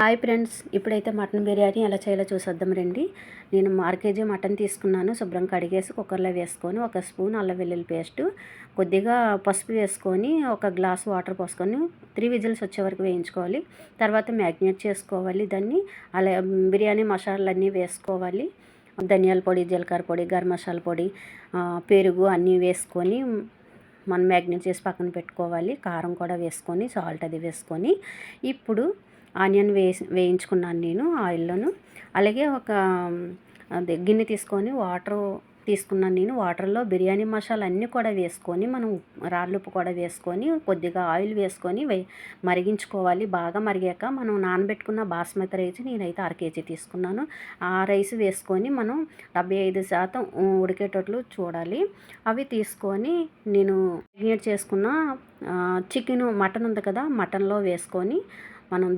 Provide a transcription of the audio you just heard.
Hi friends, ఇప్పుడైతే mutton biryani ఎలా చేయాలో చూసేద్దాం రండి. నేను 1/2 కేజీ మటన్ తీసుకున్నాను. శుభ్రం కడిగేసి కుక్కర్లో వేసుకొని 1 స్పూన్ అల్లం వెల్లుల్లి పేస్టు, కొద్దిగా పసుపు వేసుకొని 1 గ్లాస్ వాటర్ పోసుకొని 3 విజిల్స్ వచ్చే వరకు వేయించుకోవాలి. తర్వాత మ్యాగ్నేట్ చేసుకోవాలి. దాన్ని అలా బిర్యానీ మసాలాలన్నీ వేసుకోవాలి. ధనియాల పొడి, జీలకర్ర పొడి, గరం మసాలా పొడి, పెరుగు అన్నీ వేసుకొని మనం మ్యాగ్నేట్ చేసి పక్కన పెట్టుకోవాలి. కారం కూడా వేసుకొని సాల్ట్ అది వేసుకొని ఇప్పుడు ఆనియన్ వేయించుకున్నాను నేను ఆయిల్లోను. అలాగే ఒక గిన్నె తీసుకొని వాటర్ తీసుకున్నాను నేను. వాటర్లో బిర్యానీ మసాలా అన్నీ కూడా వేసుకొని మనం రాళ్ళుప్పు కూడా వేసుకొని కొద్దిగా ఆయిల్ వేసుకొని మరిగించుకోవాలి. బాగా మరిగాక మనం నానబెట్టుకున్న బాస్మతి రైస్ నేనైతే 1/2 కేజీ తీసుకున్నాను. ఆ రైస్ వేసుకొని మనం 75% ఉడికేటట్లు చూడాలి. అవి తీసుకొని నేను మ్యారినేట్ చేసుకున్న మటన్ ఉంది కదా, మటన్లో వేసుకొని మనం